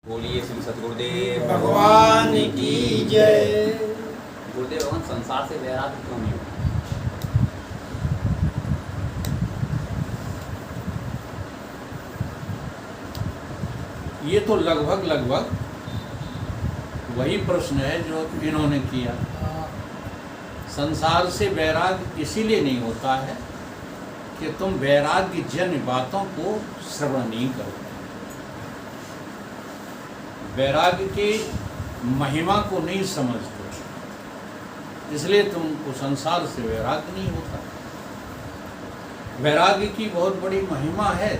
बोलिए श्री सतगुरुदेव भगवान की जय। गुरुदेव भगवान संसार से वैराग्य क्यों नहीं होता? ये तो लगभग वही प्रश्न है जो इन्होंने किया। संसार से वैराग्य इसीलिए नहीं होता है कि तुम वैराग्य जन्य बातों को श्रवण नहीं करोगे, वैराग्य की महिमा को नहीं समझते, इसलिए तुमको संसार से वैराग्य नहीं होता। वैराग्य की बहुत बड़ी महिमा है।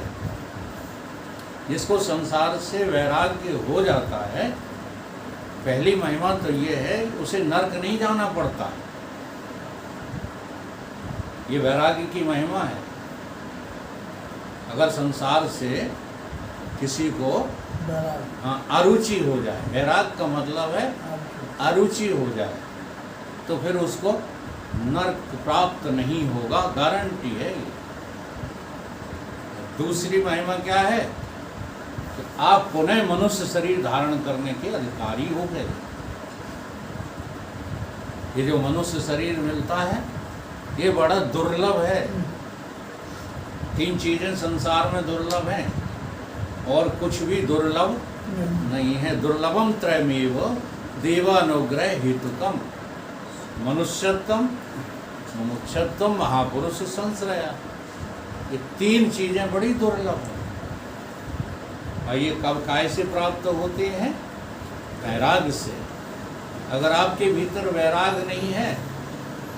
जिसको संसार से वैराग्य हो जाता है, पहली महिमा तो ये है उसे नरक नहीं जाना पड़ता। ये वैराग्य की महिमा है। अगर संसार से किसी को अरुचि हो जाए, वैराग का मतलब है अरुचि हो जाए, तो फिर उसको नरक प्राप्त नहीं होगा, गारंटी है ये। दूसरी महिमा क्या है कि आप पुनः मनुष्य शरीर धारण करने के अधिकारी हो गए। ये जो मनुष्य शरीर मिलता है ये बड़ा दुर्लभ है। 3 चीजें संसार में दुर्लभ हैं और कुछ भी दुर्लभ नहीं है। दुर्लभम त्रयमेव देवानुग्रह हेतुकम मनुष्यत्वम मुमुक्षत्वम महापुरुष संश्रया। ये 3 चीजें बड़ी दुर्लभ हैं। और ये कब काय से प्राप्त होते हैं? वैराग्य से। अगर आपके भीतर वैराग्य नहीं है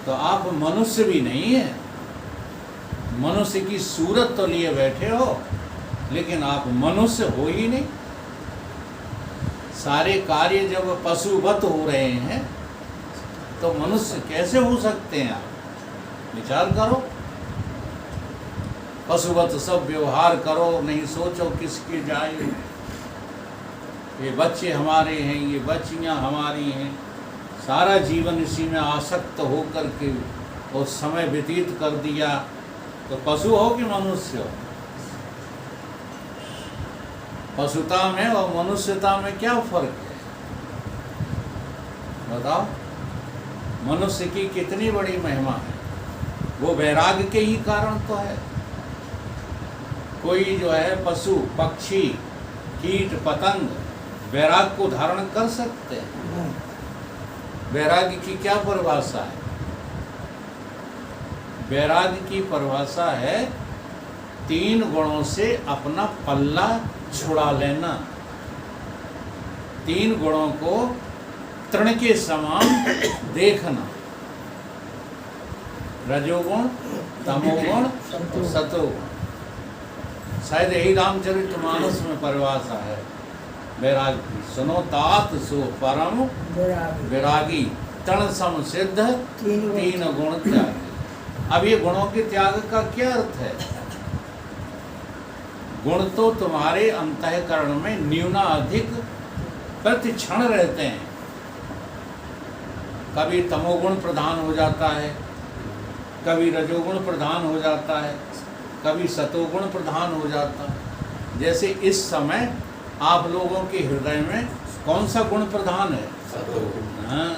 तो आप मनुष्य भी नहीं है। मनुष्य की सूरत तो लिए बैठे हो, लेकिन आप मनुष्य हो ही नहीं। सारे कार्य जब पशुवत हो रहे हैं तो मनुष्य कैसे हो सकते हैं? आप विचार करो। पशुवत सब व्यवहार करो, नहीं सोचो किसके जाए। ये बच्चे हमारे हैं, ये बच्चियां हमारी हैं, सारा जीवन इसी में आसक्त होकर के और समय व्यतीत कर दिया, तो पशु हो कि मनुष्य हो? पशुता में और मनुष्यता में क्या फर्क है बताओ? मनुष्य की कितनी बड़ी महिमा है, वो वैराग्य के ही कारण तो है। कोई जो है पशु पक्षी कीट पतंग वैराग्य को धारण कर सकते हैं। वैराग्य की क्या परिभाषा है? वैराग्य की परिभाषा है 3 गुणों से अपना पल्ला छुड़ा लेना। 3 गुणों को तृण के समान देखना। रजोगुण, तमोगुण, सतोगुण। शायद यही रामचरितमानस में परिभाषा है वैराग्य की। सुनो तात सो परम वैरागी तृण सम सिद्ध 3 गुण त्यागी। अब ये गुणों के त्याग का क्या अर्थ है? गुण तो तुम्हारे अंतःकरण में न्यूनाधिक प्रति क्षण रहते हैं। कभी तमोगुण प्रधान हो जाता है, कभी रजोगुण प्रधान हो जाता है, कभी सतोगुण प्रधान हो जाता है। जैसे इस समय आप लोगों के हृदय में कौन सा गुण प्रधान है? सतोगुण। हाँ,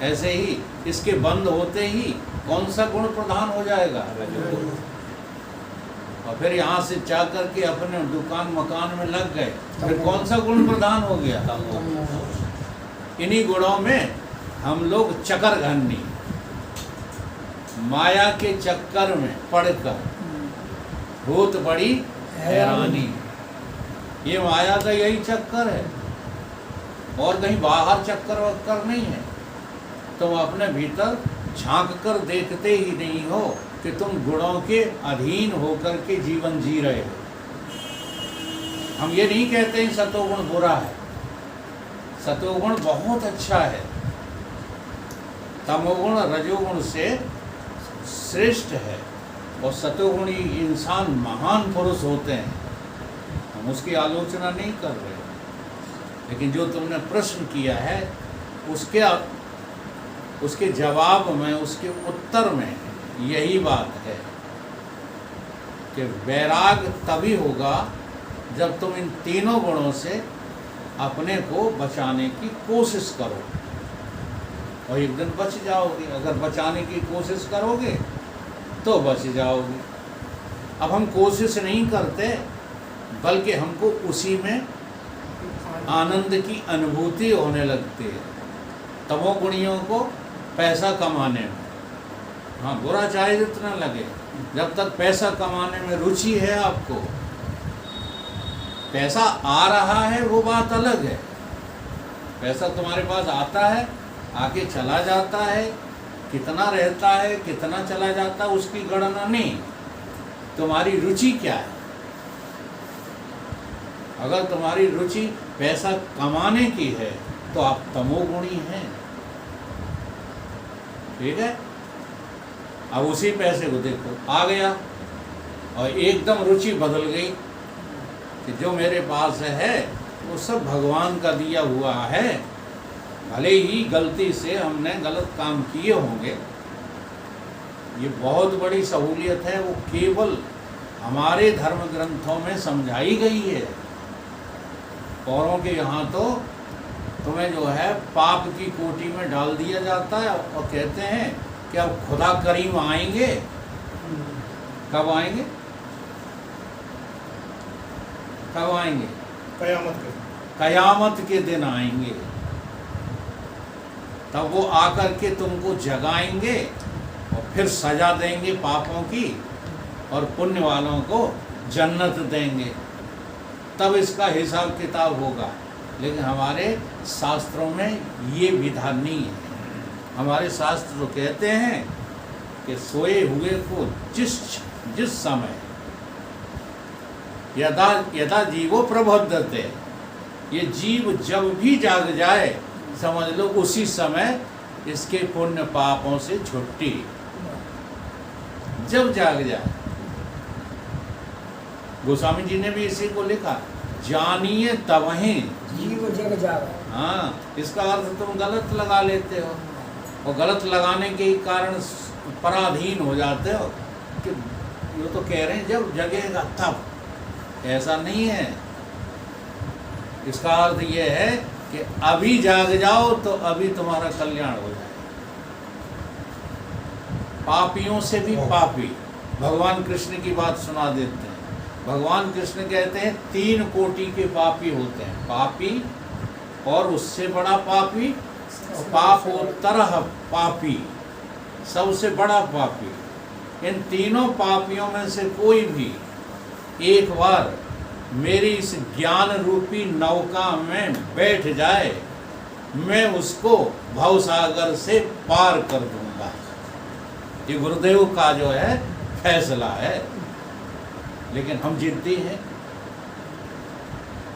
ऐसे ही इसके बंद होते ही कौन सा गुण प्रधान हो जाएगा? रजोगुण। और फिर यहाँ से जा कर के अपने दुकान मकान में लग गए, फिर कौन सा गुण प्रधान हो गया? इन्हीं गुणों में हम लोग चकरघन्नी माया के चक्कर में पड़कर बहुत बड़ी हैरानी। ये माया का यही चक्कर है और कहीं बाहर चक्कर वक्कर नहीं है। तुम अपने भीतर झांक कर देखते ही नहीं हो कि तुम गुणों के अधीन होकर के जीवन जी रहे हो। हम ये नहीं कहते हैं सतोगुण बुरा है, सतोगुण बहुत अच्छा है। तमोगुण रजोगुण से श्रेष्ठ है और सतोगुणी इंसान महान पुरुष होते हैं। हम उसकी आलोचना नहीं कर रहे, लेकिन जो तुमने प्रश्न किया है उसके जवाब में, उसके उत्तर में यही बात है कि वैराग तभी होगा जब तुम इन तीनों गुणों से अपने को बचाने की कोशिश करो, और एक दिन बच जाओगे। अगर बचाने की कोशिश करोगे तो बच जाओगे। अब हम कोशिश नहीं करते, बल्कि हमको उसी में आनंद की अनुभूति होने लगती है। तमोगुणियों को पैसा कमाने में, हाँ बुरा चाहे जितना लगे, जब तक पैसा कमाने में रुचि है आपको, पैसा आ रहा है वो बात अलग है। पैसा तुम्हारे पास आता है, आगे चला जाता है, कितना रहता है कितना चला जाता है उसकी गणना नहीं, तुम्हारी रुचि क्या है। अगर तुम्हारी रुचि पैसा कमाने की है तो आप तमोगुणी हैं, ठीक है। अब उसी पैसे को देखो, आ गया और एकदम रुचि बदल गई कि जो मेरे पास है वो सब भगवान का दिया हुआ है। भले ही गलती से हमने गलत काम किए होंगे, ये बहुत बड़ी सहूलियत है, वो केवल हमारे धर्म ग्रंथों में समझाई गई है। औरों के यहाँ तो तुम्हें जो है पाप की कोटि में डाल दिया जाता है और कहते हैं कि अब खुदा करीम आएंगे। कब आएंगे? कब आएंगे? कयामत के दिन आएंगे। तब वो आकर के तुमको जगाएंगे और फिर सजा देंगे पापों की, और पुण्य वालों को जन्नत देंगे। तब इसका हिसाब किताब होगा। लेकिन हमारे शास्त्रों में ये विधान नहीं है। हमारे शास्त्र तो कहते हैं कि सोए हुए को जिस समय यदा यदा जीवो प्रबोधते, ये जीव जब भी जाग जाए समझ लो उसी समय इसके पुण्य पापों से छुट्टी, जब जाग जाए। गोस्वामी जी ने भी इसी को लिखा, जानिए तबहीं जीव जग जागा। हाँ, इसका अर्थ तुम गलत लगा लेते हो, और गलत लगाने के कारण पराधीन हो जाते हो कि ये तो कह रहे हैं जब जगेगा तब। ऐसा नहीं है। इसका अर्थ ये है कि अभी जाग जाओ तो अभी तुम्हारा कल्याण हो जाए। पापियों से भी पापी भगवान कृष्ण की बात सुना देते हैं। भगवान कृष्ण कहते हैं 3 कोटि के पापी होते हैं, पापी और उससे बड़ा पापी, पापोत्तर पापी, सबसे बड़ा पापी। इन तीनों पापियों में से कोई भी एक बार मेरी इस ज्ञान रूपी नौका में बैठ जाए, मैं उसको भवसागर से पार कर दूंगा। ये गुरुदेव का जो है फैसला है। लेकिन हम जिद्दी हैं,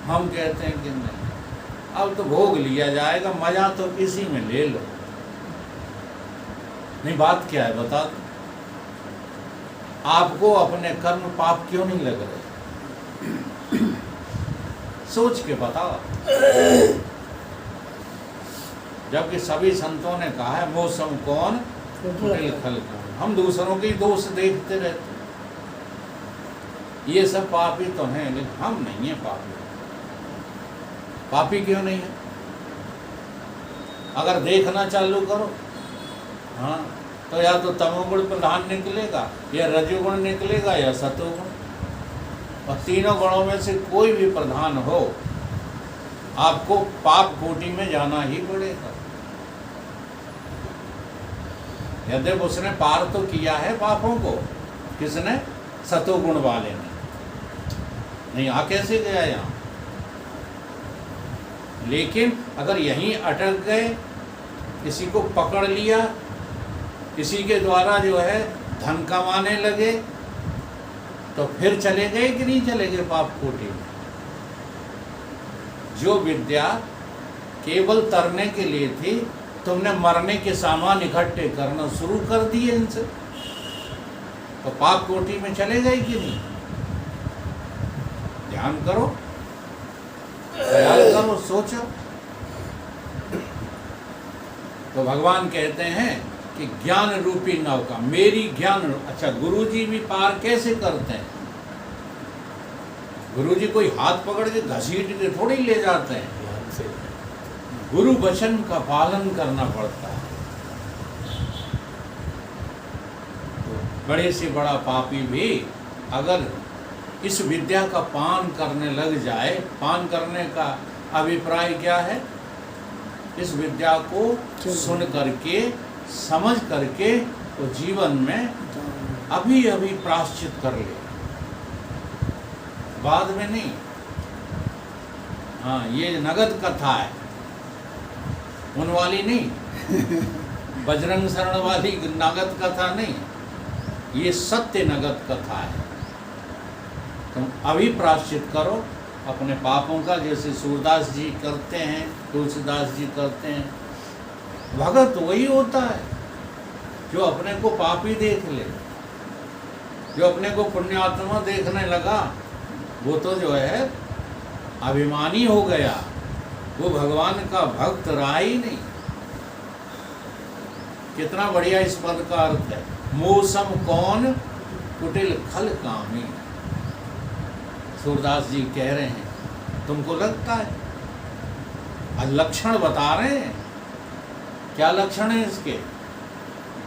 हम कहते हैं कि नहीं, अब तो भोग लिया जाएगा, मजा तो इसी में ले लो। नहीं, बात क्या है बता दो। आपको अपने कर्म पाप क्यों नहीं लग रहे? सोच के बताओ। जबकि सभी संतों ने कहा है मौसम कौन कुटिल खल कौन। हम दूसरों के दोष देखते रहते। ये सब पापी तो हैं, लेकिन हम नहीं है पापी। पापी क्यों नहीं है? अगर देखना चालू करो, हाँ, तो या तो तमोगुण प्रधान निकलेगा, या रजोगुण निकलेगा, या सतोगुण। और तीनों गुणों में से कोई भी प्रधान हो, आपको पाप कोटि में जाना ही पड़ेगा। यद्यप उसने पार तो किया है पापों को, किसने? सतोगुण वाले ने। नहीं, आ कैसे गया यहाँ? लेकिन अगर यहीं अटक गए, किसी को पकड़ लिया, किसी के द्वारा जो है धन कमाने लगे, तो फिर चले गए कि नहीं चले गए पाप कोटि में? जो विद्या केवल तरने के लिए थी, तुमने मरने के सामान इकट्ठे करना शुरू कर दिए इनसे, तो पाप कोटि में चले गए कि नहीं? ध्यान करो, ख्याल करो, सोचो। तो भगवान कहते हैं कि ज्ञान रूपी नौका, मेरी ज्ञान। अच्छा, गुरुजी भी पार कैसे करते हैं? गुरुजी कोई हाथ पकड़ के घसीट के थोड़ी ले जाते हैं, ध्यान से गुरु वचन का पालन करना पड़ता है। तो बड़े से बड़ा पापी भी अगर इस विद्या का पान करने लग जाए, पान करने का अभिप्राय क्या है? इस विद्या को सुन करके समझ करके तो जीवन में अभी अभी प्रायश्चित कर ले, बाद में नहीं। हाँ, ये नगद कथा है, उन वाली नहीं, बजरंग शरण वाली नगद कथा नहीं, ये सत्य नगद कथा है। तुम अभी प्रायश्चित करो अपने पापों का, जैसे सूरदास जी करते हैं, तुलसीदास जी करते हैं। भगत वही होता है जो अपने को पापी देख ले, जो अपने को पुण्यात्मा देखने लगा, वो तो जो है अभिमानी हो गया, वो भगवान का भक्त रहा ही नहीं। कितना बढ़िया इस पद का अर्थ है, मौसम कौन कुटिल खल कामी। सूरदास जी कह रहे हैं, तुमको लगता है, और लक्षण बता रहे हैं। क्या लक्षण है इसके?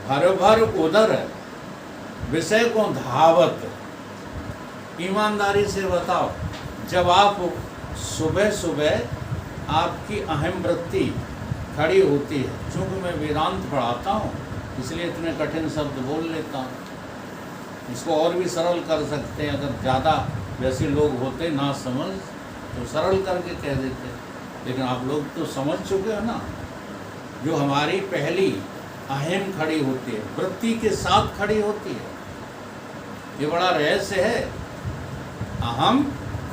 भर भर उदर विषय को धावत। ईमानदारी से बताओ, जब आप सुबह सुबह आपकी अहम वृत्ति खड़ी होती है, चूंकि मैं वेदांत पढ़ाता हूँ इसलिए इतने कठिन शब्द बोल लेता हूँ, इसको और भी सरल कर सकते हैं। अगर ज़्यादा वैसे लोग होते ना समझ तो सरल करके कह देते, लेकिन आप लोग तो समझ चुके हो ना। जो हमारी पहली अहम खड़ी होती है, वृत्ति के साथ खड़ी होती है, ये बड़ा रहस्य है। अहम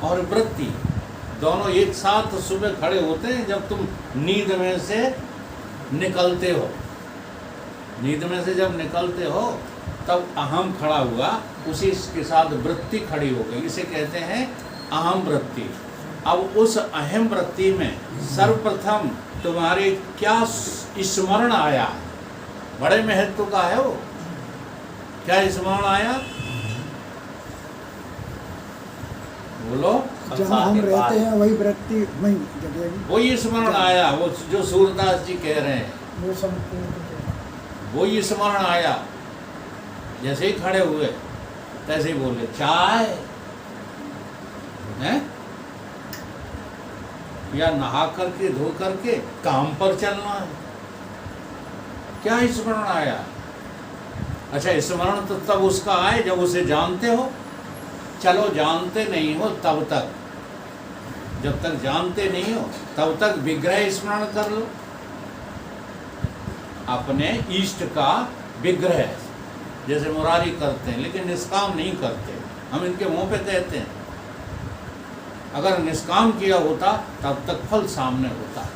और वृत्ति दोनों एक साथ सुबह खड़े होते हैं जब तुम नींद में से निकलते हो। नींद में से जब निकलते हो तब अहम खड़ा हुआ, उसी के साथ वृत्ति खड़ी हो गई, इसे कहते हैं अहम वृत्ति। अब उस अहम वृत्ति में सर्वप्रथम तुम्हारे क्या स्मरण आया? बड़े महत्व का है वो। क्या स्मरण आया? बोलो। जहाँ हम रहते हैं वही वृत्ति वही जगह, वही स्मरण आया, वो जो सूरदास जी कह रहे हैं, वो संपूर्ण वही स्मरण आया। जैसे ही खड़े हुए तैसे ही बोले, चाय है, या नहा करके धो करके काम पर चलना है। क्या स्मरण आया? अच्छा, स्मरण तो तब उसका आए जब उसे जानते हो। चलो जानते नहीं हो तब तक, जब तक जानते नहीं हो तब तक विग्रह स्मरण कर लो, अपने इष्ट का विग्रह, जैसे मुरारी करते हैं, लेकिन निष्काम नहीं करते। हम इनके मुंह पे कहते हैं, अगर निष्काम किया होता तब तक फल सामने होता।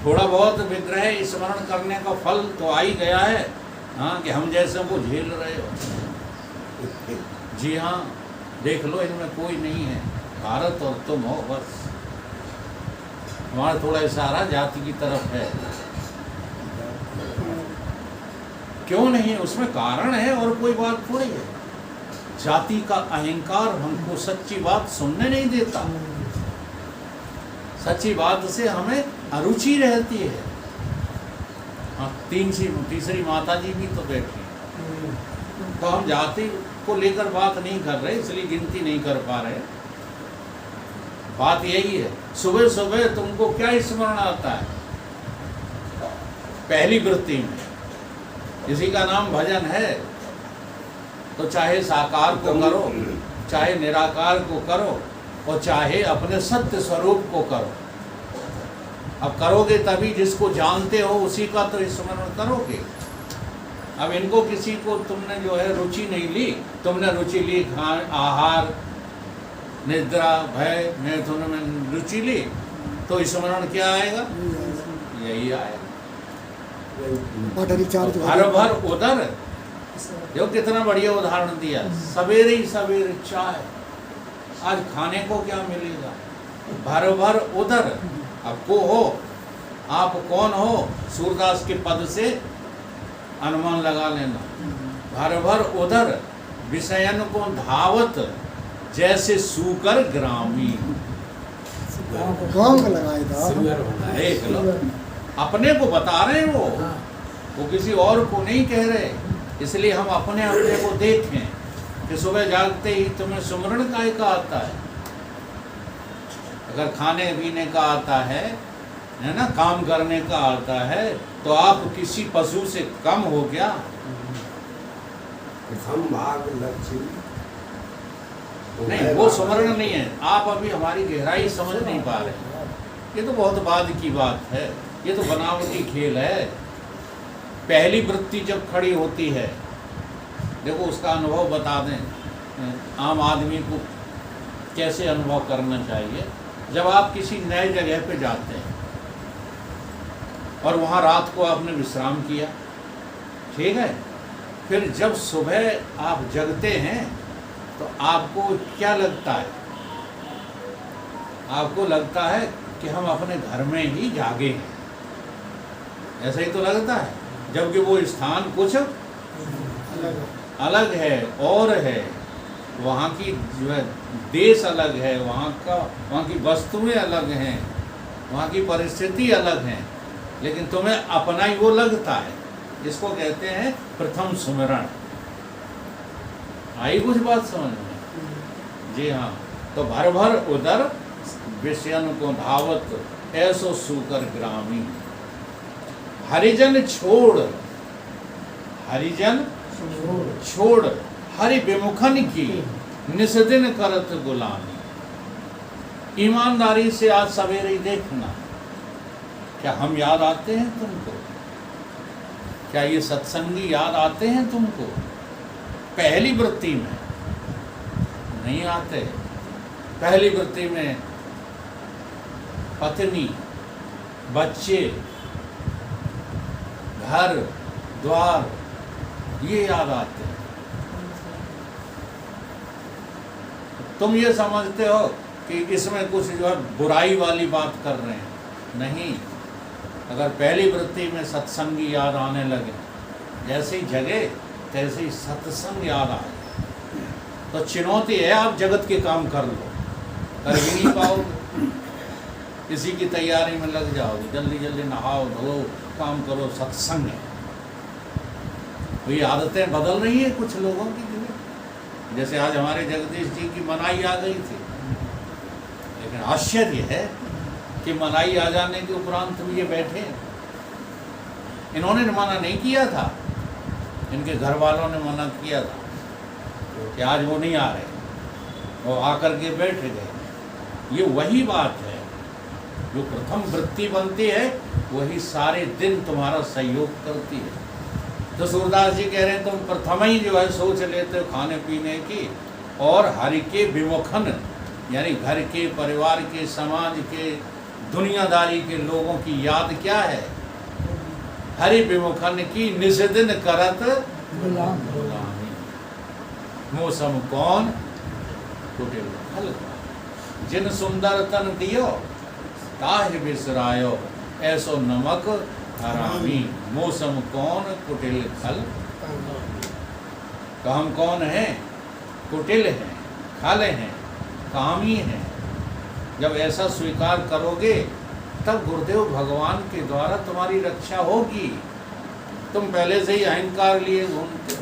थोड़ा बहुत विग्रह स्मरण करने का फल तो आ ही गया है। हाँ, कि हम जैसे को झेल रहे हो। जी हाँ, देख लो, इनमें कोई नहीं है, भारत और तुम हो बस। हमारा थोड़ा इशारा जाति की तरफ है। क्यों नहीं? उसमें कारण है और कोई बात थोड़ी है। जाति का अहंकार हमको सच्ची बात सुनने नहीं देता। सच्ची बात से हमें अरुचि रहती है। हाँ, तीसरी माता जी भी तो बैठी हैं। तो हम जाति को लेकर बात नहीं कर रहे, इसलिए गिनती नहीं कर पा रहे। बात यही है, सुबह सुबह तुमको क्या स्मरण आता है? पहली वृत्ति में इसी का नाम भजन है। तो चाहे साकार को करो, चाहे निराकार को करो, और चाहे अपने सत्य स्वरूप को करो। अब करोगे तभी, जिसको जानते हो उसी का तो स्मरण करोगे। अब इनको किसी को तुमने जो है रुचि नहीं ली, तुमने रुचि ली आहार, निद्रा, भय, मैथुन में रुचि ली, तो स्मरण क्या आएगा? यही आएगा। भर भर उदर, जो कितना बढ़िया उदाहरण दिया। सवेरे ही सवेरे चाय, आज खाने को क्या मिलेगा? भर भर उदर। अब को हो, आप कौन हो? सूरदास के पद से अनुमान लगा लेना। भर भर उदर विषयन को धावत, जैसे सूकर ग्रामी। गाँव का लगाए था सिंगर होना है। देख लो, अपने को बता रहे हैं वो किसी और को नहीं कह रहे। इसलिए हम अपने अपने को देखें कि सुबह जागते ही तुम्हें सुमरण काय का आता है। अगर खाने पीने का आता है ना, काम करने का आता है, तो आप किसी पशु से कम हो क्या? प्रथम भाग लक्ष्य नहीं, वो सुमरण नहीं है। आप अभी हमारी गहराई समझ नहीं पा रहे। ये तो बहुत बाद की बात है, ये तो बनावटी खेल है। पहली वृत्ति जब खड़ी होती है, देखो उसका अनुभव बता दें आम आदमी को कैसे अनुभव करना चाहिए। जब आप किसी नए जगह पे जाते हैं और वहाँ रात को आपने विश्राम किया, ठीक है, फिर जब सुबह आप जगते हैं तो आपको क्या लगता है? आपको लगता है कि हम अपने घर में ही जागे हैं, ऐसा ही तो लगता है। जबकि वो स्थान कुछ अलग है और है, वहाँ की जो है देश अलग है, वहाँ की वस्तुएं अलग हैं, वहाँ की परिस्थिति अलग हैं, लेकिन तुम्हें अपना ही वो लगता है। इसको कहते हैं प्रथम सुमिरण। आई कुछ बात समझ में? जी हाँ। तो भर भर उदर विषयन को धावत, ऐसो सूकर ग्रामी। हरिजन छोड़, हरिजन छोड़, हरि विमुखन की निस्दिन करत गुलामी। ईमानदारी से आज सवेरे ही देखना, क्या हम याद आते हैं तुमको? क्या ये सत्संगी याद आते हैं तुमको? पहली वृत्ति में नहीं आते। पहली वृत्ति में पत्नी, बच्चे, घर द्वार, ये याद आते हैं। तुम ये समझते हो कि इसमें कुछ जो है बुराई वाली बात कर रहे हैं। नहीं, अगर पहली वृत्ति में सत्संगी याद आने लगे, जैसे ही जगे तैसे ही सत्संग याद आए, तो चुनौती है, आप जगत के काम कर लो, कर ही नहीं पाओगे। इसी की तैयारी में लग जाओगे, जल्दी जल्दी नहाओ धो, काम करो, सत्संग है। तो ये आदतें बदल रही है कुछ लोगों की। जैसे आज हमारे जगदीश जी की मनाई आ गई थी, लेकिन आश्चर्य है कि मनाई आ जाने के उपरांत भी ये बैठे। इन्होंने मना नहीं किया था, इनके घर वालों ने मना किया था कि आज वो नहीं आ रहे, वो आकर के बैठ गए। ये वही बात है, जो प्रथम वृत्ति बनती है वही सारे दिन तुम्हारा सहयोग करती है। तो सूरदास जी कह रहे हैं तुम प्रथम ही जो है सोच लेते हो खाने पीने की, और हरि के विमुखन यानी घर के, परिवार के, समाज के, दुनियादारी के लोगों की याद क्या है? हरि विमुखन की निस्दिन करत गुलामी। मौसम कौन कुटिल खल, जिन सुंदर तन दियो ताहि बिसरायो, ऐसो नमक हरामी। मौसम कौन कुटिल खल, तो हम कौन हैं? कुटिल हैं, खल हैं, कामी हैं। जब ऐसा स्वीकार करोगे तब गुरुदेव भगवान के द्वारा तुम्हारी रक्षा होगी। तुम पहले से ही अहंकार लिए घूमते हो,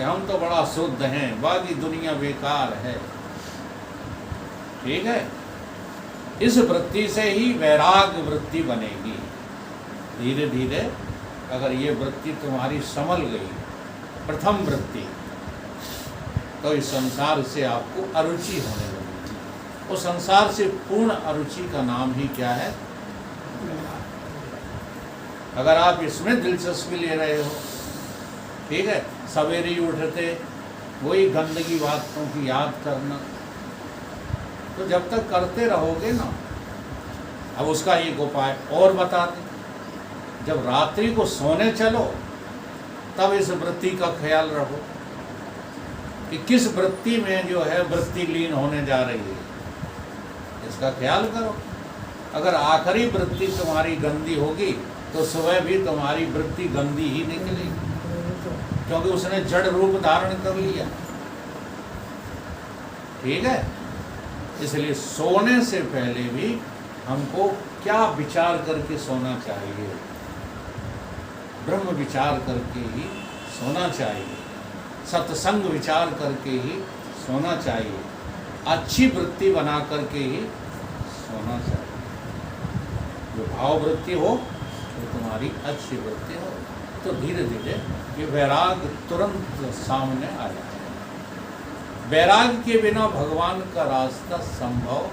हम तो बड़ा शुद्ध हैं, बाकी दुनिया बेकार है। ठीक है, इस वृत्ति से ही वैराग वृत्ति बनेगी। धीरे धीरे अगर ये वृत्ति तुम्हारी संभल गई, प्रथम वृत्ति, तो इस संसार से आपको अरुचि होने लगेगी। उस संसार से पूर्ण अरुचि का नाम ही क्या है? अगर आप इसमें दिलचस्पी ले रहे हो, ठीक है, सवेरे ही उठते वही गंदगी बातों की याद करना, तो जब तक करते रहोगे ना। अब उसका एक उपाय और बता दें, जब रात्रि को सोने चलो तब इस वृत्ति का ख्याल रखो कि किस वृत्ति में जो है वृत्ति लीन होने जा रही है, इसका ख्याल करो। अगर आखिरी वृत्ति तुम्हारी गंदी होगी तो सुबह भी तुम्हारी वृत्ति गंदी ही निकलेगी, क्योंकि उसने जड़ रूप धारण कर लिया। ठीक है। इसलिए सोने से पहले भी हमको क्या विचार करके सोना चाहिए? ब्रह्म विचार करके ही सोना चाहिए, सत्संग विचार करके ही सोना चाहिए, अच्छी वृत्ति बना करके ही सोना चाहिए। जो भाव वृत्ति हो तो तुम्हारी अच्छी वृत्ति हो, तो धीरे धीरे ये वैराग तुरंत सामने आ जाएगा। वैराग के बिना भगवान का रास्ता संभव